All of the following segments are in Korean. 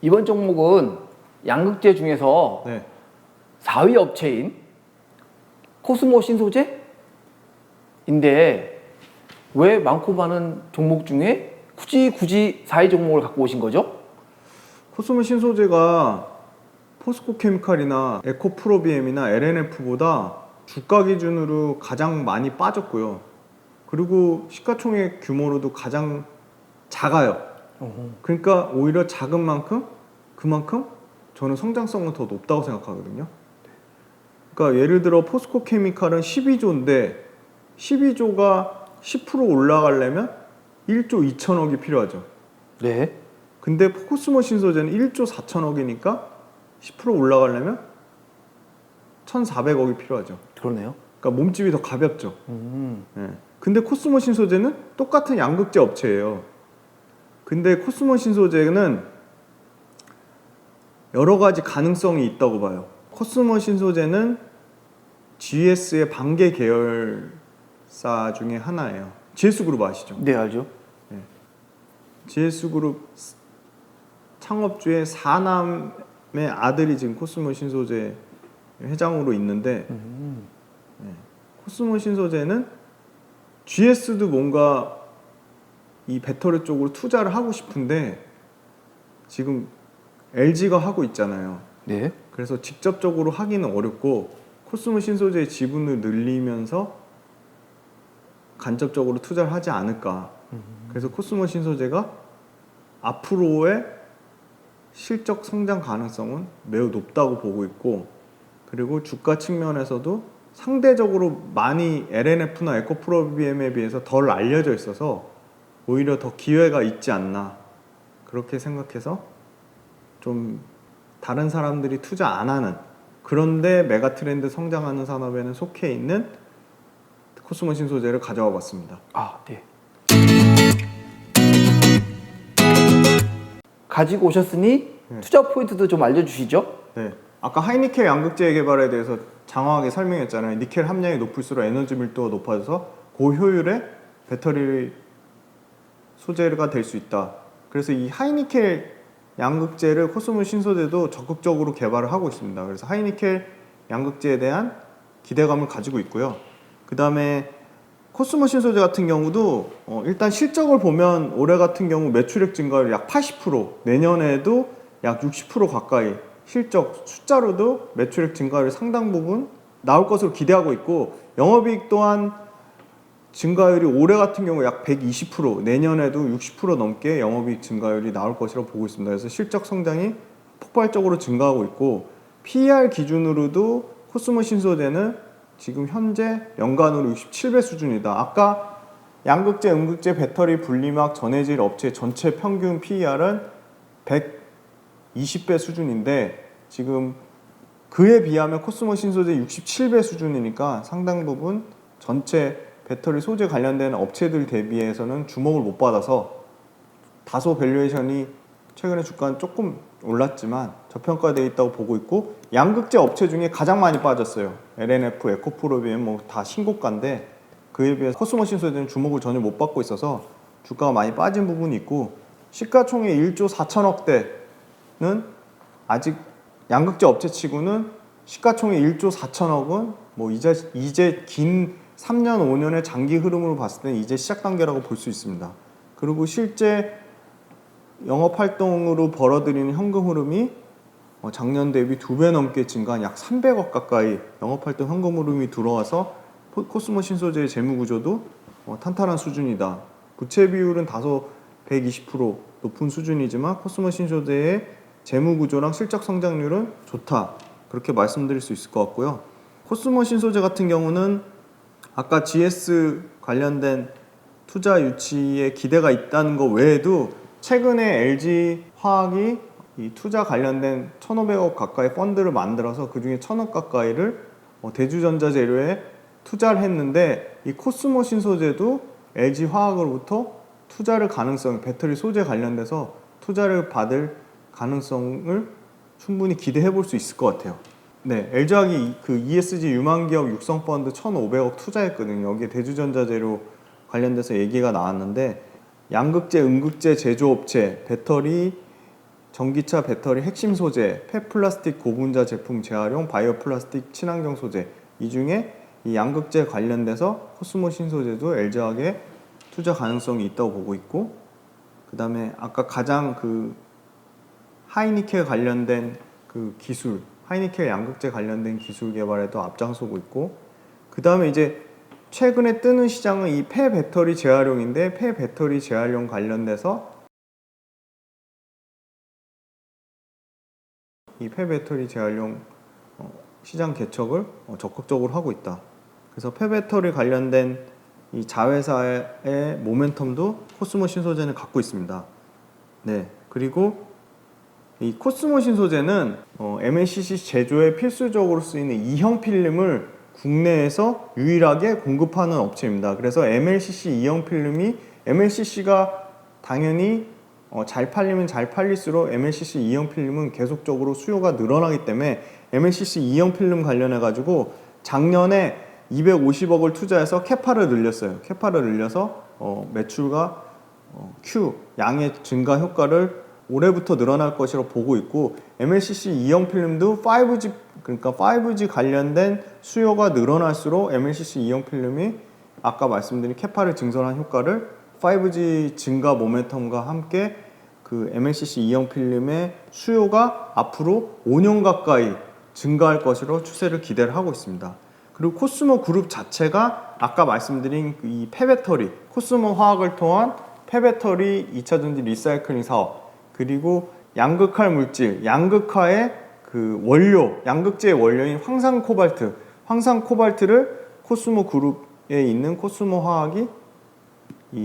이번 종목은 양극재 중에서 네. 4위 업체인 코스모 신소재인데 왜 많고 많은 종목 중에 굳이 4위 종목을 갖고 오신 거죠? 코스모 신소재가 포스코케미칼이나 에코프로비엠이나 LNF보다 주가 기준으로 가장 많이 빠졌고요. 그리고 시가총액 규모로도 가장 작아요. 그러니까 오히려 작은 만큼 그만큼 저는 성장성은 더 높다고 생각하거든요. 그러니까 예를 들어 포스코케미칼은 12조인데 12조가 10% 올라가려면 1조 2천억이 필요하죠. 네. 근데 코스모 신소재는 1조 4천억이니까 10% 올라가려면 1,400억이 필요하죠. 그러네요. 그러니까 몸집이 더 가볍죠. 네. 근데 코스모 신소재는 똑같은 양극재 업체예요. 근데 코스모 신소재는 여러 가지 가능성이 있다고 봐요. 코스모 신소재는 GS의 반개 계열사 중에 하나예요. GS그룹 아시죠? 네, 알죠. GS그룹 창업주의 4남의 아들이 지금 코스모 신소재 회장으로 있는데 코스모 신소재는 GS도 뭔가 이 배터리 쪽으로 투자를 하고 싶은데 지금 LG가 하고 있잖아요. 네. 그래서 직접적으로 하기는 어렵고 코스모 신소재의 지분을 늘리면서 간접적으로 투자를 하지 않을까. 그래서 코스모 신소재가 앞으로의 실적 성장 가능성은 매우 높다고 보고 있고, 그리고 주가 측면에서도 상대적으로 많이 LNF나 에코프로비엠에 비해서 덜 알려져 있어서 오히려 더 기회가 있지 않나 그렇게 생각해서 좀 다른 사람들이 투자 안 하는, 그런데 메가트렌드 성장하는 산업에는 속해 있는 코스모 신소재를 가져와 봤습니다. 아, 네. 가지고 오셨으니 투자 포인트도 좀 알려주시죠. 네. 아까 하이니켈 양극재 개발에 대해서 장황하게 설명했잖아요. 니켈 함량이 높을수록 에너지 밀도가 높아져서 고효율의 배터리 소재가 될 수 있다. 그래서 이 하이니켈 양극재를 코스모 신소재도 적극적으로 개발을 하고 있습니다. 그래서 하이니켈 양극재에 대한 기대감을 가지고 있고요. 그 다음에 코스모 신소재 같은 경우도 일단 실적을 보면 올해 같은 경우 매출액 증가율 약 80%, 내년에도 약 60% 가까이 실적 숫자로도 매출액 증가율 상당 부분 나올 것으로 기대하고 있고, 영업이익 또한 증가율이 올해 같은 경우 약 120%, 내년에도 60% 넘게 영업이익 증가율이 나올 것이라고 보고 있습니다. 그래서 실적 성장이 폭발적으로 증가하고 있고, PER 기준으로도 코스모 신소재는 지금 현재 연간으로 67배 수준이다. 아까 양극재, 음극재, 배터리, 분리막, 전해질 업체 전체 평균 PER은 120배 수준인데 지금 그에 비하면 코스모 신소재 67배 수준이니까 상당 부분 전체 배터리 소재 관련된 업체들 대비해서는 주목을 못 받아서 다소 밸류에이션이 최근에 주가는 조금 올랐지만 저평가되어 있다고 보고 있고, 양극재 업체 중에 가장 많이 빠졌어요. LNF, 에코프로비엠 뭐 다 신고가인데 그에 비해서 코스모 신소재는 주목을 전혀 못 받고 있어서 주가가 많이 빠진 부분이 있고, 시가총액 1조 4천억대는 아직 양극재 업체치고는 시가총액 1조 4천억은 뭐 이제 긴 3년, 5년의 장기 흐름으로 봤을 때는 이제 시작 단계라고 볼 수 있습니다. 그리고 실제 영업활동으로 벌어들이는 현금 흐름이 작년 대비 2배 넘게 증가한 약 300억 가까이 영업활동 현금 흐름이 들어와서 코스모 신소재의 재무구조도 탄탄한 수준이다. 부채 비율은 다소 120% 높은 수준이지만 코스모 신소재의 재무구조랑 실적 성장률은 좋다. 그렇게 말씀드릴 수 있을 것 같고요. 코스모 신소재 같은 경우는 아까 GS 관련된 투자 유치에 기대가 있다는 것 외에도 최근에 LG화학이 이 투자 관련된 1,500억 가까이 펀드를 만들어서 그중에 1,000억 가까이를 대주전자재료에 투자를 했는데, 이 코스모 신소재도 LG화학으로부터 투자를 가능성, 배터리 소재 관련돼서 투자를 받을 가능성을 충분히 기대해 볼 수 있을 것 같아요. 네, LG화학이 그 ESG 유망기업 육성 펀드 1,500억 투자했거든요. 여기에 대주전자재료 관련돼서 얘기가 나왔는데, 양극재, 음극재 제조업체, 배터리 전기차 배터리 핵심 소재, 폐플라스틱 고분자 제품 재활용, 바이오 플라스틱 친환경 소재, 이 중에 이 양극재 관련돼서 코스모 신소재도 LG화학에 투자 가능성이 있다고 보고 있고, 그 다음에 아까 가장 그 하이니켈 관련된 그 기술, 하이니켈 양극재 관련된 기술 개발에도 앞장서고 있고, 그 다음에 이제 최근에 뜨는 시장은 이 폐배터리 재활용인데, 폐배터리 재활용 관련돼서 이 폐배터리 재활용 시장 개척을 적극적으로 하고 있다. 그래서 폐배터리 관련된 이 자회사의 모멘텀도 코스모 신소재는 갖고 있습니다. 네, 그리고 이 코스모 신소재는 MLCC 제조에 필수적으로 쓰이는 2형 필름을 국내에서 유일하게 공급하는 업체입니다. 그래서 MLCC 2형 필름이 MLCC가 당연히 잘 팔리면 잘 팔릴수록 MLCC 2형 필름은 계속적으로 수요가 늘어나기 때문에 MLCC 2형 필름 관련해 가지고 작년에 250억을 투자해서 캐파를 늘렸어요. 캐파를 늘려서 매출과 Q 양의 증가 효과를 올해부터 늘어날 것이라고 보고 있고, MLCC 2형 필름도 5G, 그러니까 5G 관련된 수요가 늘어날수록 MLCC 2형 필름이 아까 말씀드린 캐파를 증설한 효과를 5G 증가 모멘텀과 함께 그 MLCC 2형 필름의 수요가 앞으로 5년 가까이 증가할 것으로 추세를 기대를 하고 있습니다. 그리고 코스모 그룹 자체가 아까 말씀드린 이 폐배터리, 코스모 화학을 통한 폐배터리 2차전지 리사이클링 사업, 그리고 양극할 물질, 양극화의 그 원료, 양극재의 원료인 황산 코발트, 황산 코발트를 코스모 그룹에 있는 코스모 화학이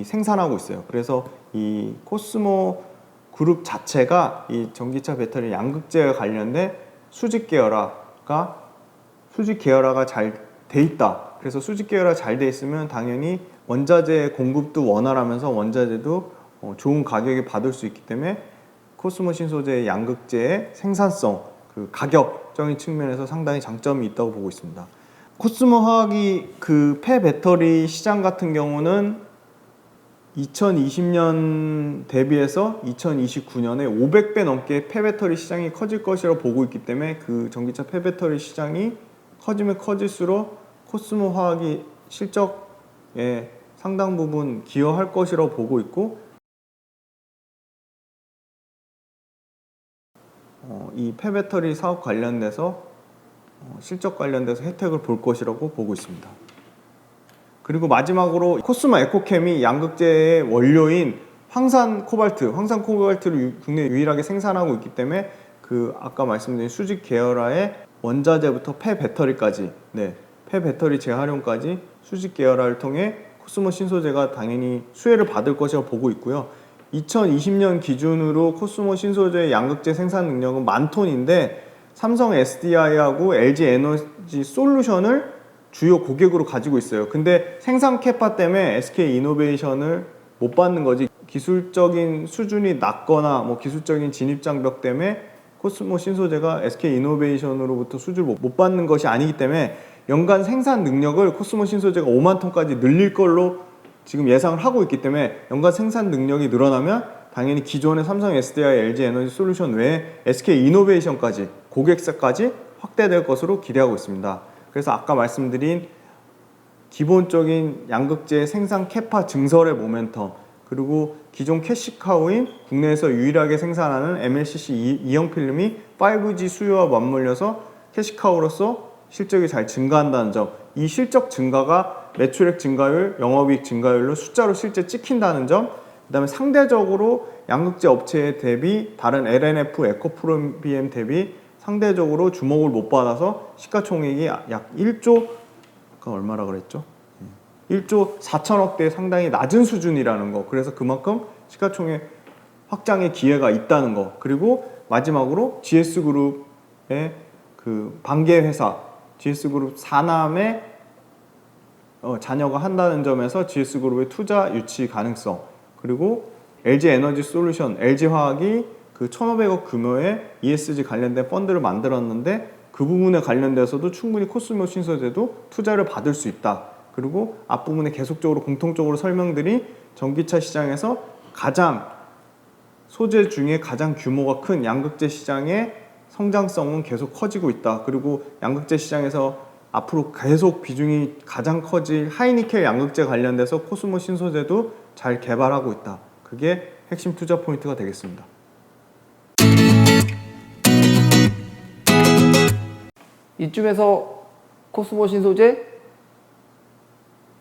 생산하고 있어요. 그래서 이 코스모 그룹 자체가 이 전기차 배터리 양극재와 관련된 수직 계열화가 잘 돼 있다. 그래서 수직 계열화 잘 돼 있으면 당연히 원자재 공급도 원활하면서 원자재도 좋은 가격에 받을 수 있기 때문에 코스모 신소재의 양극재의 생산성, 그 가격적인 측면에서 상당히 장점이 있다고 보고 있습니다. 코스모 화학이 그 폐배터리 시장 같은 경우는 2020년 대비해서 2029년에 500배 넘게 폐배터리 시장이 커질 것이라고 보고 있기 때문에 그 전기차 폐배터리 시장이 커지면 커질수록 코스모 화학이 실적에 상당 부분 기여할 것이라고 보고 있고, 이 폐배터리 사업 관련돼서 실적 관련돼서 혜택을 볼 것이라고 보고 있습니다. 그리고 마지막으로 코스모 에코캠이 양극재의 원료인 황산 코발트를 국내에 유일하게 생산하고 있기 때문에 그 아까 말씀드린 수직 계열화의 원자재부터 폐배터리까지, 폐배터리 재활용까지 수직 계열화를 통해 코스모 신소재가 당연히 수혜를 받을 것이라고 보고 있고요. 2020년 기준으로 코스모 신소재의 양극재 생산 능력은 10,000톤인데 삼성 SDI하고 LG 에너지 솔루션을 주요 고객으로 가지고 있어요. 근데 생산 캐파 때문에 SK 이노베이션을 못 받는 거지, 기술적인 수준이 낮거나 뭐 기술적인 진입 장벽 때문에 코스모 신소재가 SK 이노베이션으로부터 수주를 못 받는 것이 아니기 때문에 연간 생산 능력을 코스모 신소재가 5만 톤까지 늘릴 걸로 지금 예상을 하고 있기 때문에 연간 생산 능력이 늘어나면 당연히 기존의 삼성 SDI, LG 에너지 솔루션 외에 SK 이노베이션까지, 고객사까지 확대될 것으로 기대하고 있습니다. 그래서 아까 말씀드린 기본적인 양극재 생산 캐파 증설의 모멘텀, 그리고 기존 캐시카우인 국내에서 유일하게 생산하는 MLCC 2형 필름이 5G 수요와 맞물려서 캐시카우로서 실적이 잘 증가한다는 점, 이 실적 증가가 매출액 증가율, 영업이익 증가율로 숫자로 실제 찍힌다는 점, 그 다음에 상대적으로 양극재 업체 대비 다른 LNF, 에코프로비엠 대비 상대적으로 주목을 못 받아서 시가총액이 약 1조, 아까 얼마라 그랬죠? 1조 4천억대 상당히 낮은 수준이라는 거. 그래서 그만큼 시가총액 확장의 기회가 있다는 거. 그리고 마지막으로 GS그룹의 그 반개 회사, GS그룹 사남의 자녀가 한다는 점에서 GS그룹의 투자 유치 가능성, 그리고 LG 에너지 솔루션, LG화학이 그 1,500억 규모의 ESG 관련된 펀드를 만들었는데 그 부분에 관련돼서도 충분히 코스모 신소재도 투자를 받을 수 있다. 그리고 앞부분에 계속적으로 공통적으로 설명드린 전기차 시장에서 가장 소재 중에 가장 규모가 큰 양극재 시장의 성장성은 계속 커지고 있다. 그리고 양극재 시장에서 앞으로 계속 비중이 가장 커질 하이니켈 양극재 관련돼서 코스모 신소재도 잘 개발하고 있다. 그게 핵심 투자 포인트가 되겠습니다. 이쯤에서 코스모 신소재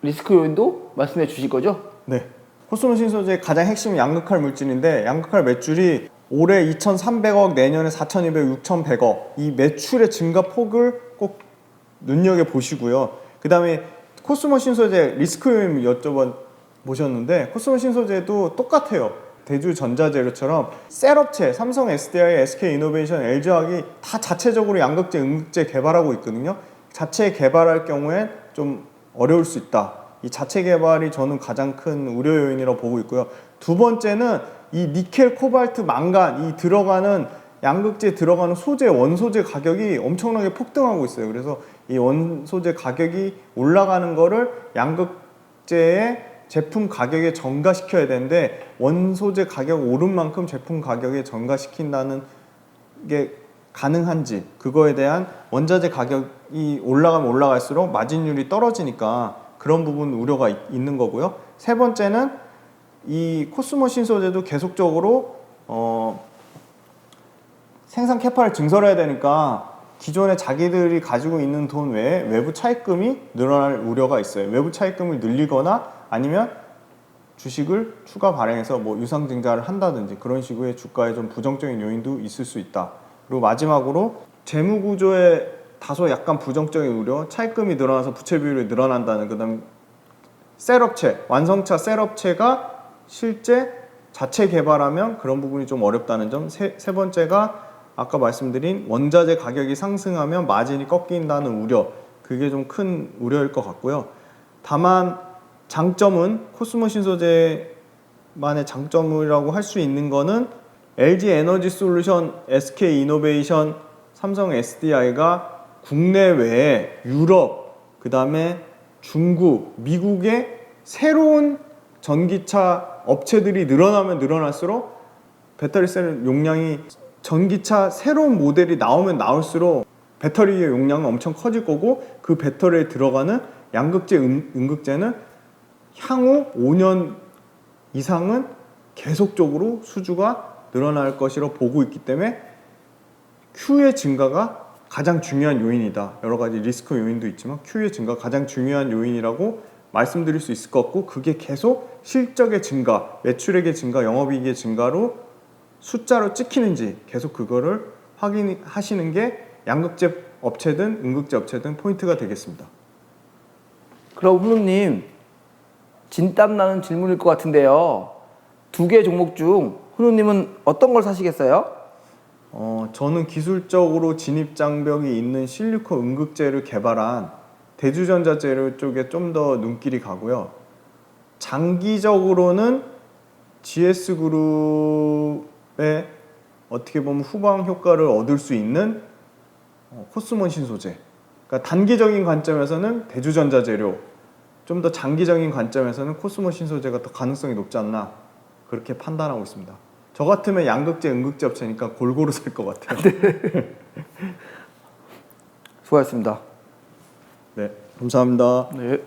리스크 요인도 말씀해 주실 거죠? 네. 코스모 신소재의 가장 핵심은 양극할 물질인데 양극할 매출이 올해 2,300억, 내년에 4,200억, 6,100억 이 매출의 증가 폭을 꼭 눈여겨보시고요. 그 다음에 코스모 신소재 리스크 요인 여쭤보셨는데 코스모 신소재도 똑같아요. 대주전자재료처럼 셀업체, 삼성, SDI, SK이노베이션, LG화학이 다 자체적으로 양극재, 음극재 개발하고 있거든요. 자체 개발할 경우에 좀 어려울 수 있다. 이 자체 개발이 저는 가장 큰 우려 요인이라고 보고 있고요. 두 번째는 이 니켈, 코발트, 망간 이 들어가는 양극재에 들어가는 소재, 원소재 가격이 엄청나게 폭등하고 있어요. 그래서 이 원소재 가격이 올라가는 거를 양극재의 제품 가격에 전가시켜야 되는데 원소재 가격 오른 만큼 제품 가격에 전가시킨다는 게 가능한지 그거에 대한 원자재 가격이 올라가면 올라갈수록 마진율이 떨어지니까 그런 부분 우려가 있는 거고요. 세 번째는 이 코스모 신소재도 계속적으로 생산 캐파를 증설해야 되니까 기존에 자기들이 가지고 있는 돈 외에 외부 차입금이 늘어날 우려가 있어요. 외부 차입금을 늘리거나 아니면 주식을 추가 발행해서 뭐 유상 증자를 한다든지 그런 식의 주가에 좀 부정적인 요인도 있을 수 있다. 그리고 마지막으로 재무 구조에 다소 약간 부정적인 우려, 차입금이 늘어나서 부채 비율이 늘어난다는 그다음 셀업체, 완성차 셀업체가 실제 자체 개발하면 그런 부분이 좀 어렵다는 점. 세 번째가 아까 말씀드린 원자재 가격이 상승하면 마진이 꺾인다는 우려. 그게 좀 큰 우려일 것 같고요. 다만 장점은 코스모 신소재만의 장점이라고 할 수 있는 거는 LG 에너지 솔루션, SK 이노베이션, 삼성 SDI가 국내외에 유럽, 그 다음에 중국, 미국의 새로운 전기차 업체들이 늘어나면 늘어날수록 배터리 셀 용량이 전기차 새로운 모델이 나오면 나올수록 배터리의 용량은 엄청 커질 거고 그 배터리에 들어가는 양극재, 음극재는 향후 5년 이상은 계속적으로 수주가 늘어날 것이라고 보고 있기 때문에 Q의 증가가 가장 중요한 요인이다. 여러 가지 리스크 요인도 있지만 Q의 증가가 가장 중요한 요인이라고 말씀드릴 수 있을 것 같고 그게 계속 실적의 증가, 매출액의 증가, 영업이익의 증가로 숫자로 찍히는지 계속 그거를 확인하시는 게 양극재 업체든 음극재 업체든 포인트가 되겠습니다. 그럼 훈우님 진땀 나는 질문일 것 같은데요. 두 개 종목 중 훈우님은 어떤 걸 사시겠어요? 저는 기술적으로 진입 장벽이 있는 실리콘 음극재를 개발한 대주전자재료 쪽에 좀 더 눈길이 가고요. 장기적으로는 GS그룹의 어떻게 보면 후방 효과를 얻을 수 있는 코스모 신소재. 그러니까 단기적인 관점에서는 대주전자재료, 좀 더 장기적인 관점에서는 코스모 신소재가 더 가능성이 높지 않나 그렇게 판단하고 있습니다. 저 같으면 양극재, 음극재 업체니까 골고루 살 것 같아요. 수고하셨습니다. 네, 감사합니다. 네.